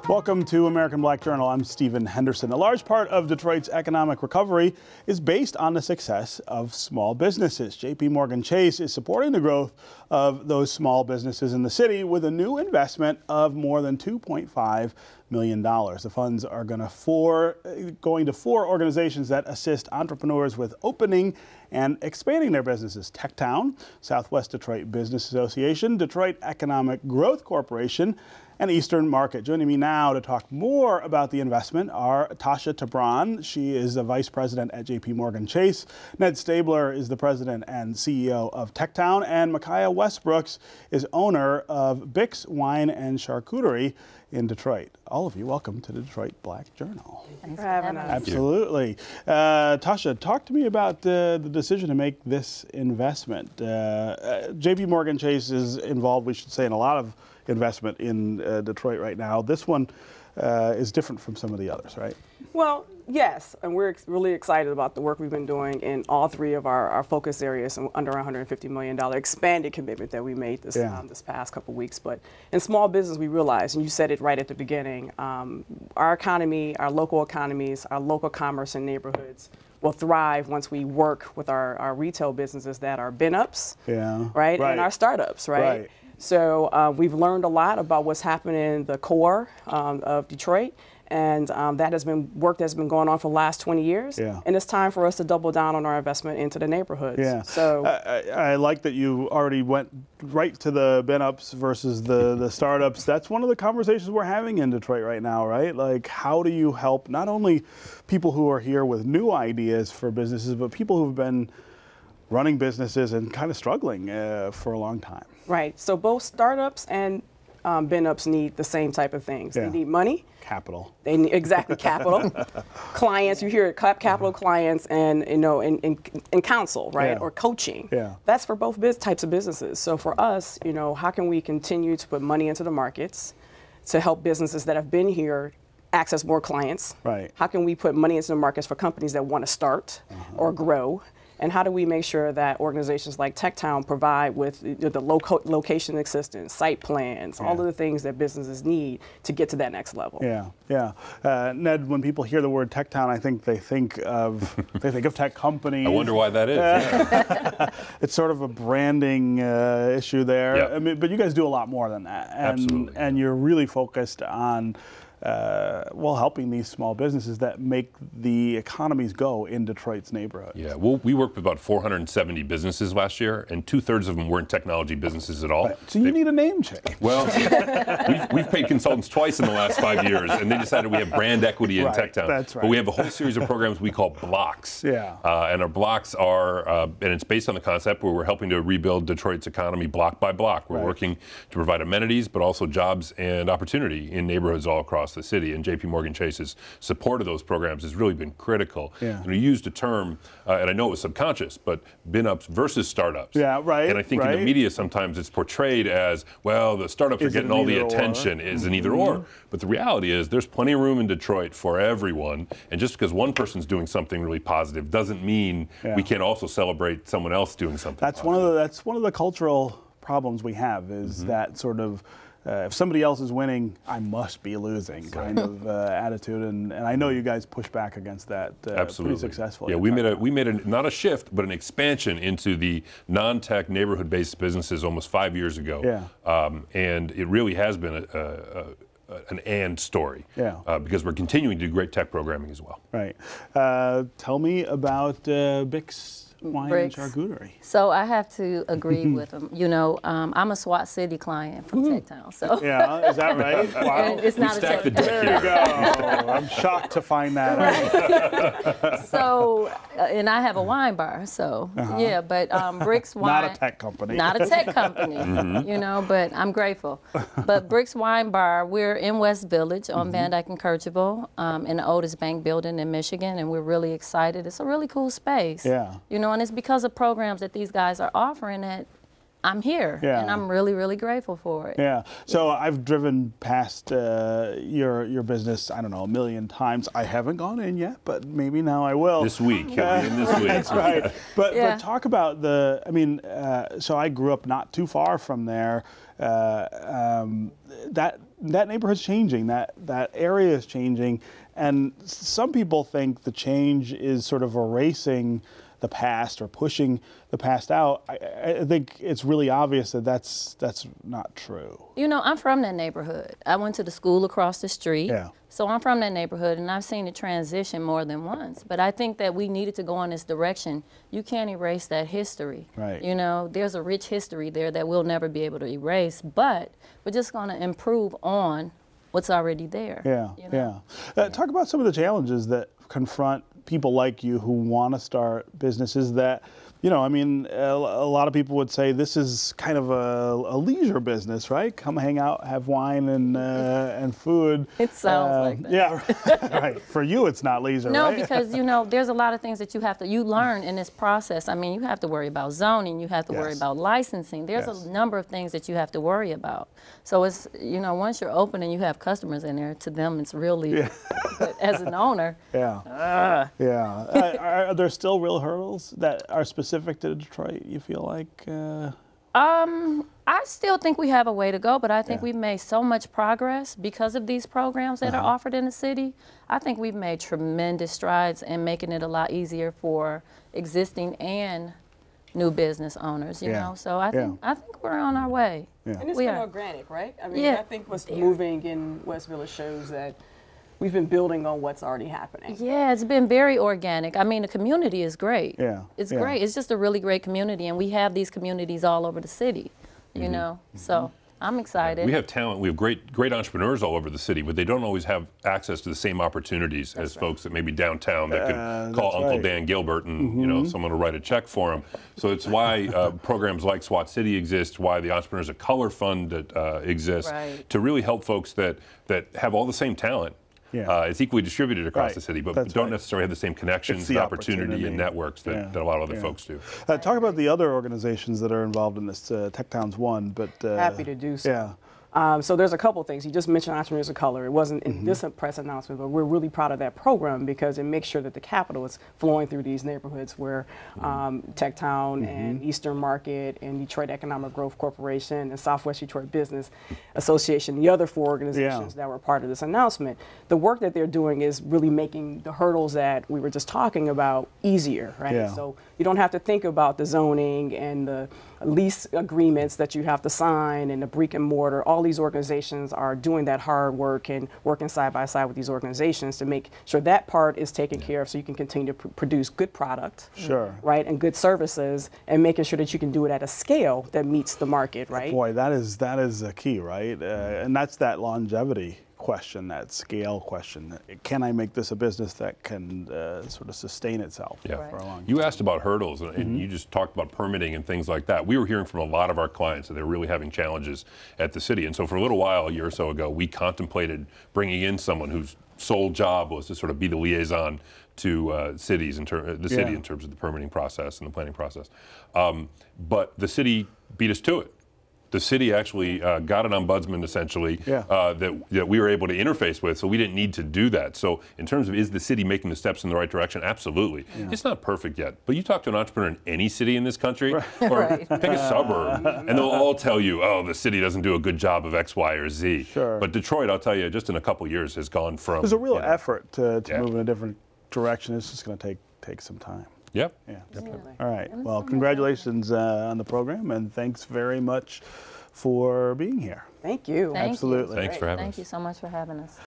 Welcome to American Black Journal. I'm Stephen Henderson. A large part of Detroit's economic recovery is based on the success of small businesses. JPMorgan Chase is supporting the growth of those small businesses in the city with a new investment of more than $2.5 million. The funds are going to four organizations that assist entrepreneurs with opening and expanding their businesses: Techtown, Southwest Detroit Business Association, Detroit Economic Growth Corporation, and Eastern Market. Joining me now to talk more about the investment are Tasha Tabron. She is the Vice President at JPMorgan Chase. Ned Stabler is the President and CEO of Techtown. And Micaiah Westbrooks is owner of Bix Wine and Charcuterie in Detroit. All of you, welcome to the Detroit Black Journal. Thanks for having us. Absolutely. Tasha, talk to me about the decision to make this investment. JPMorgan Chase is involved, we should say, in a lot of investment in Detroit right now. This one is different from some of the others, right? Well, yes, and we're really excited about the work we've been doing in all three of our focus areas and under $150 million expanded commitment that we made this past couple weeks. But in small business, we realized, and you said it right at the beginning, our economy, our local economies, our local commerce and neighborhoods will thrive once we work with our retail businesses that are bin-ups, right, and our startups, right? So we've learned a lot about what's happening in the core of Detroit, and that has been work that's been going on for the last 20 years. And it's time for us to double down on our investment into the neighborhoods. So I like that you already went right to the bin-ups versus the startups. That's one of the conversations we're having in Detroit right now, right? Like, how do you help not only people who are here with new ideas for businesses, but people who've been running businesses and kind of struggling for a long time. Right. So both startups and bin-ups need the same type of things. They need money. Capital. They need capital. Clients, you hear it, capital, clients, and and counsel, right? Or coaching. That's for both types of businesses. So for us, how can we continue to put money into the markets to help businesses that have been here access more clients? Right. How can we put money into the markets for companies that want to start or grow? And how do we make sure that organizations like Techtown provide with the location assistance, site plans, all of the things that businesses need to get to that next level? Ned, when people hear the word Techtown, I think they think of tech companies. I wonder why that is. It's sort of a branding issue there. I mean, but you guys do a lot more than that, and you're really focused on helping these small businesses that make the economies go in Detroit's neighborhood. Yeah, well, we worked with about 470 businesses last year, and 2/3 of them weren't technology businesses at all. So you need a name change. Well, we've paid consultants twice in the last 5 years, and they decided we have brand equity in Techtown. That's right. But we have a whole series of programs we call blocks. And our blocks are, and it's based on the concept where we're helping to rebuild Detroit's economy block by block. We're working to provide amenities, but also jobs and opportunity in neighborhoods all across the city, and JPMorgan Chase's support of those programs has really been critical. And we used a term, and I know it was subconscious, but bin-ups versus startups. And I think in the media sometimes it's portrayed as, well, the startups are getting all the attention, is an either or. But the reality is there's plenty of room in Detroit for everyone, and just because one person's doing something really positive doesn't mean we can't also celebrate someone else doing something positive. That's one of the cultural problems we have, is that sort of if somebody else is winning, I must be losing kind of attitude, and I know you guys push back against that pretty successfully. Yeah, we made not a shift, but an expansion into the non-tech neighborhood-based businesses almost 5 years ago. And it really has been an and story, because we're continuing to do great tech programming as well. Tell me about Bix Wine and Charcuterie. So I have to agree with him. I'm a SWAT City client from Techtown. So is that right? Wow. And it's not a tech. There you go. I'm shocked to find that out. So, and I have a wine bar. So but Bix Wine. Not a tech company. Not a tech company. But I'm grateful. But Bix Wine Bar, we're in West Village on Van Dyke and Kercheval, in the oldest bank building in Michigan, and we're really excited. It's a really cool space. And it's because of programs that these guys are offering that I'm here, and I'm really, really grateful for it. So I've driven past your business, I don't know, 1 million times. I haven't gone in yet, but maybe now I will. This week, he'll be in this week. That's right. But talk about so I grew up not too far from there. That that neighborhood's changing, that area is changing, and some people think the change is sort of erasing the past or pushing the past out. I think it's really obvious that that's not true. You know, I'm from that neighborhood. I went to the school across the street. Yeah. So I'm from that neighborhood, and I've seen it transition more than once. But I think that we needed to go in this direction. You can't erase that history. Right. You know, there's a rich history there that we'll never be able to erase, but we're just going to improve on what's already there. Yeah, you know? yeah. Talk about some of the challenges that confront people like you who want to start businesses that, you know, I mean, a lot of people would say this is kind of a leisure business, right? Come hang out, have wine and food. It sounds like that. Yeah, right. For you, it's not leisure, no, right? because, you know, there's a lot of things that you learn in this process. I mean, you have to worry about zoning, you have to worry about licensing. There's a number of things that you have to worry about. So it's, you know, once you're open and you have customers in there, to them it's really, but as an owner. Yeah. Are there still real hurdles that are specific to Detroit, you feel like? I still think we have a way to go, but I think we've made so much progress because of these programs that are offered in the city. I think we've made tremendous strides in making it a lot easier for existing and new business owners, you know? So I think we're on our way. Yeah. And it's been organic, right? I mean, I think what's moving in West Village shows that we've been building on what's already happening. Yeah, it's been very organic. I mean, the community is great. Yeah. It's great. It's just a really great community, and we have these communities all over the city, you know? So I'm excited. We have talent. We have great entrepreneurs all over the city, but they don't always have access to the same opportunities as folks that maybe downtown that could call Uncle Dan Gilbert and, you know, someone will write a check for them. So it's why programs like SWAT City exist, why the Entrepreneurs of Color Fund exists, to really help folks that have all the same talent. It's equally distributed across the city, but don't necessarily have the same connections, and opportunity, and networks that a lot of other folks do. Talk about the other organizations that are involved in this. Tech Town's one, but happy to do so. Yeah. So there's a couple things. You just mentioned Entrepreneurs of Color. It wasn't in this press announcement, but we're really proud of that program because it makes sure that the capital is flowing through these neighborhoods where Techtown and Eastern Market and Detroit Economic Growth Corporation and Southwest Detroit Business Association, the other 4 organizations that were part of this announcement, the work that they're doing is really making the hurdles that we were just talking about easier, right? So you don't have to think about the zoning and the lease agreements that you have to sign and the brick and mortar. All these organizations are doing that hard work and working side by side with these organizations to make sure that part is taken care of so you can continue to produce good product, right, and good services, and making sure that you can do it at a scale that meets the market, right? Boy, that is a key, right? And that's that longevity question, that scale question. Can I make this a business that can sort of sustain itself for a long time? You asked about hurdles, and you just talked about permitting and things like that. We were hearing from a lot of our clients that they're really having challenges at the city. And so for a little while, a year or so ago, we contemplated bringing in someone whose sole job was to sort of be the liaison to cities, in terms of the permitting process and the planning process. But the city beat us to it. The city actually got an ombudsman, essentially, that we were able to interface with, so we didn't need to do that. So in terms of is the city making the steps in the right direction, absolutely. It's not perfect yet, but you talk to an entrepreneur in any city in this country, or pick a suburb, and they'll all tell you, oh, the city doesn't do a good job of X, Y, or Z. But Detroit, I'll tell you, just in a couple years has gone from— There's a real effort to move in a different direction. It's just going to take some time. Yep. Yeah, definitely. All right. Well, congratulations on the program, and thanks very much for being here. Thank you. Absolutely. Thanks for having us. Thank you so much for having us.